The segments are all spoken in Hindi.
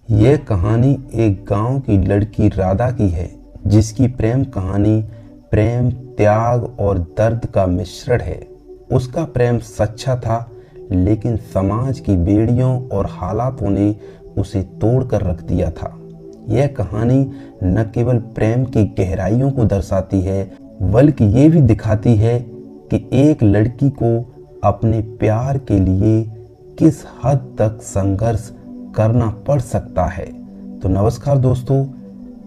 यह कहानी एक गांव की लड़की राधा की है, जिसकी प्रेम कहानी प्रेम, त्याग और दर्द का मिश्रण है। उसका प्रेम सच्चा था, लेकिन समाज की बेड़ियों और हालातों ने उसे तोड़कर रख दिया था। यह कहानी न केवल प्रेम की गहराइयों को दर्शाती है, बल्कि ये भी दिखाती है कि एक लड़की को अपने प्यार के लिए किस हद तक संघर्ष करना पड़ सकता है। तो नमस्कार दोस्तों,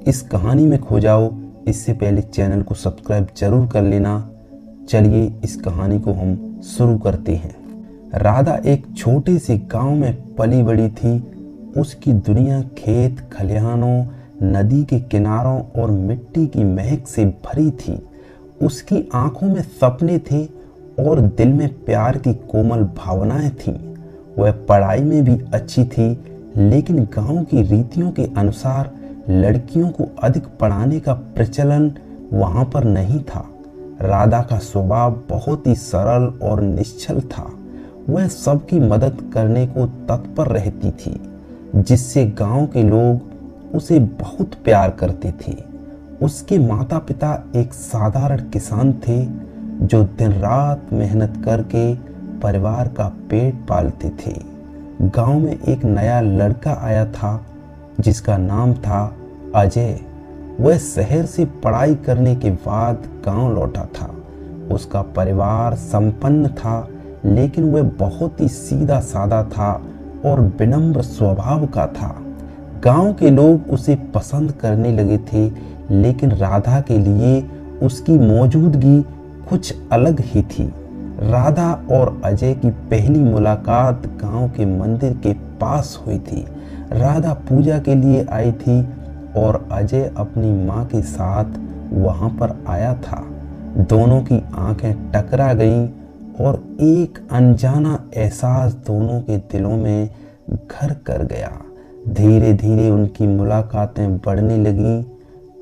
इस कहानी में खो जाओ इससे पहले चैनल को सब्सक्राइब जरूर कर लेना। चलिए इस कहानी को हम शुरू करते हैं। राधा एक छोटे से गांव में पली बड़ी थी। उसकी दुनिया खेत खलिहानों, नदी के किनारों और मिट्टी की महक से भरी थी। उसकी आंखों में सपने थे और दिल में प्यार की कोमल भावनाएं थीं। वह पढ़ाई में भी अच्छी थी, लेकिन गांव की रीतियों के अनुसार लड़कियों को अधिक पढ़ाने का प्रचलन वहां पर नहीं था। राधा का स्वभाव बहुत ही सरल और निश्चल था। वह सबकी मदद करने को तत्पर रहती थी, जिससे गांव के लोग उसे बहुत प्यार करते थे। उसके माता पिता एक साधारण किसान थे, जो दिन रात मेहनत करके परिवार का पेट पालते थे। गांव में एक नया लड़का आया था, जिसका नाम था अजय। वह शहर से पढ़ाई करने के बाद गांव लौटा था। उसका परिवार संपन्न था, लेकिन वह बहुत ही सीधा साधा था और विनम्र स्वभाव का था। गांव के लोग उसे पसंद करने लगे थे, लेकिन राधा के लिए उसकी मौजूदगी कुछ अलग ही थी। राधा और अजय की पहली मुलाकात गांव के मंदिर के पास हुई थी। राधा पूजा के लिए आई थी और अजय अपनी माँ के साथ वहां पर आया था। दोनों की आंखें टकरा गईं और एक अनजाना एहसास दोनों के दिलों में घर कर गया। धीरे धीरे उनकी मुलाकातें बढ़ने लगीं,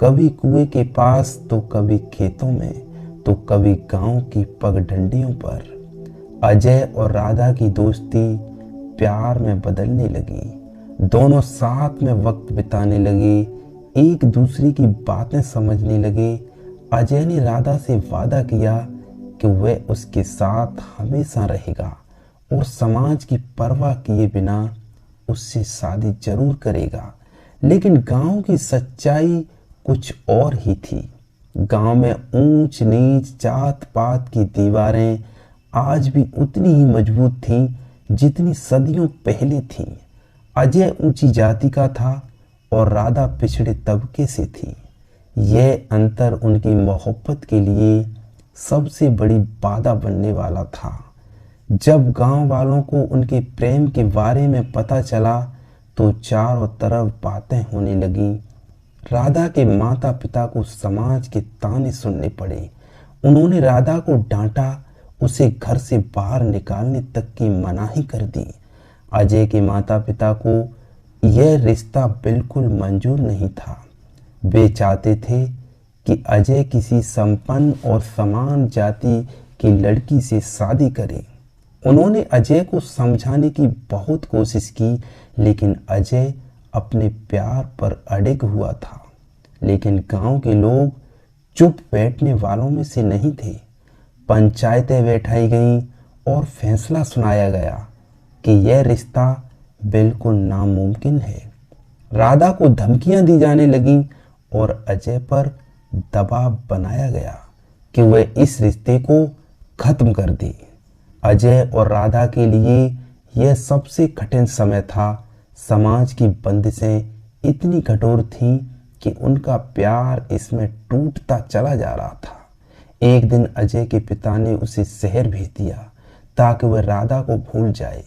कभी कुएं के पास तो कभी खेतों में, तो कभी गांव की पगडंडियों पर। अजय और राधा की दोस्ती प्यार में बदलने लगी। दोनों साथ में वक्त बिताने लगे, एक दूसरे की बातें समझने लगे। अजय ने राधा से वादा किया कि वह उसके साथ हमेशा रहेगा और समाज की परवाह किए बिना उससे शादी जरूर करेगा। लेकिन गांव की सच्चाई कुछ और ही थी। गांव में ऊंच नीच, जात पात की दीवारें आज भी उतनी ही मजबूत थीं जितनी सदियों पहले थीं। अजय ऊंची जाति का था और राधा पिछड़े तबके से थी। यह अंतर उनकी मोहब्बत के लिए सबसे बड़ी बाधा बनने वाला था। जब गांव वालों को उनके प्रेम के बारे में पता चला, तो चारों तरफ बातें होने लगीं। राधा के माता पिता को समाज के ताने सुनने पड़े। उन्होंने राधा को डांटा, उसे घर से बाहर निकालने तक की मनाही कर दी। अजय के माता पिता को यह रिश्ता बिल्कुल मंजूर नहीं था। वे चाहते थे कि अजय किसी संपन्न और समान जाति की लड़की से शादी करे। उन्होंने अजय को समझाने की बहुत कोशिश की, लेकिन अजय अपने प्यार पर अड़िग हुआ था। लेकिन गांव के लोग चुप बैठने वालों में से नहीं थे। पंचायतें बैठाई गईं और फैसला सुनाया गया कि यह रिश्ता बिल्कुल नामुमकिन है। राधा को धमकियां दी जाने लगीं और अजय पर दबाव बनाया गया कि वह इस रिश्ते को खत्म कर दे। अजय और राधा के लिए यह सबसे कठिन समय था। समाज की बंदिशें इतनी कठोर थीं कि उनका प्यार इसमें टूटता चला जा रहा था। एक दिन अजय के पिता ने उसे शहर भेज दिया ताकि वह राधा को भूल जाए।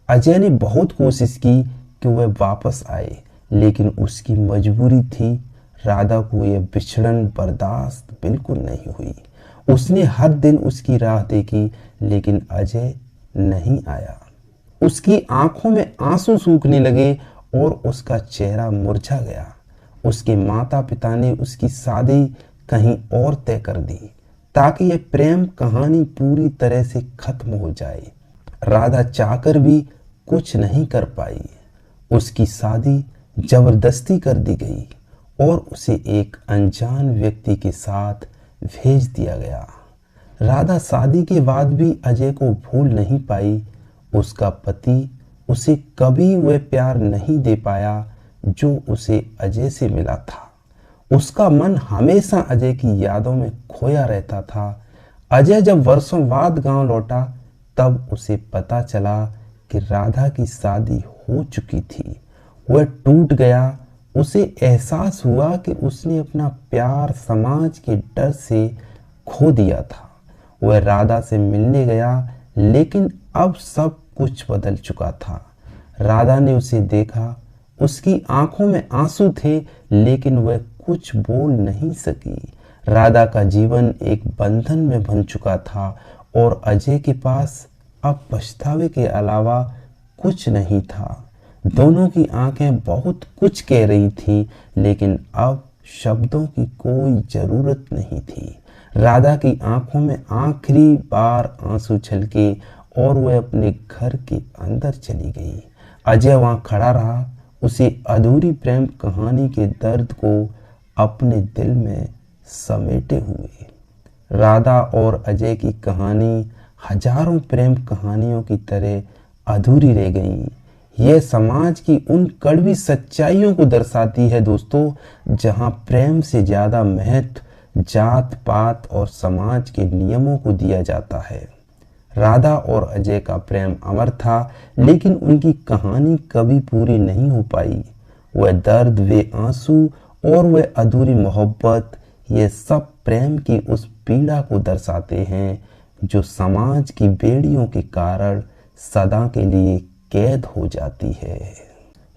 अजय ने बहुत कोशिश की कि वह वापस आए, लेकिन उसकी मजबूरी थी। राधा को यह बिछड़न बर्दाश्त बिल्कुल नहीं हुई। उसने हर दिन उसकी राह देखी, लेकिन अजय नहीं आया। उसकी आंखों में आंसू सूखने लगे और उसका चेहरा मुरझा गया। उसके माता पिता ने उसकी शादी कहीं और तय कर दी ताकि यह प्रेम कहानी पूरी तरह से खत्म हो जाए। राधा चाहकर भी कुछ नहीं कर पाई। उसकी शादी जबरदस्ती कर दी गई और उसे एक अनजान व्यक्ति के साथ भेज दिया गया। राधा शादी के बाद भी अजय को भूल नहीं पाई। उसका पति उसे कभी वह प्यार नहीं दे पाया जो उसे अजय से मिला था। उसका मन हमेशा अजय की यादों में खोया रहता था। अजय जब वर्षों बाद गांव लौटा तब उसे पता चला कि राधा की शादी हो चुकी थी। वह टूट गया। उसे एहसास हुआ कि उसने अपना प्यार समाज के डर से खो दिया था। वह राधा से मिलने गया, लेकिन अब सब कुछ बदल चुका था। राधा ने उसे देखा। उसकी आंखों में आंसू थे, लेकिन वह कुछ बोल नहीं सकी। राधा का जीवन एक बंधन में बंध चुका था और अजय के पास अब पछतावे के अलावा कुछ नहीं था। दोनों की आंखें बहुत कुछ कह रही थी, लेकिन अब शब्दों की कोई जरूरत नहीं थी। राधा की आंखों में आखिरी बार आंसू छलके और वह अपने घर के अंदर चली गई। अजय वहां खड़ा रहा, उसे अधूरी प्रेम कहानी के दर्द को अपने दिल में समेटे हुए। राधा और अजय की कहानी हजारों प्रेम कहानियों की तरह अधूरी रह गई। यह समाज की उन कड़वी सच्चाइयों को दर्शाती है दोस्तों, जहां प्रेम से ज्यादा महत्व जात पात और समाज के नियमों को दिया जाता है। राधा और अजय का प्रेम अमर था, लेकिन उनकी कहानी कभी पूरी नहीं हो पाई। वह दर्द, वे आंसू और वह अधूरी मोहब्बत, ये सब प्रेम की उस पीड़ा को दर्शाते हैं जो समाज की बेड़ियों के कारण सदा के लिए कैद हो जाती है।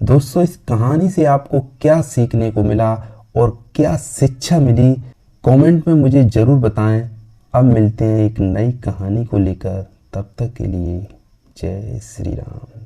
दोस्तों, इस कहानी से आपको क्या सीखने को मिला और क्या शिक्षा मिली, कमेंट में मुझे ज़रूर बताएं। अब मिलते हैं एक नई कहानी को लेकर, तब तक के लिए जय श्री राम।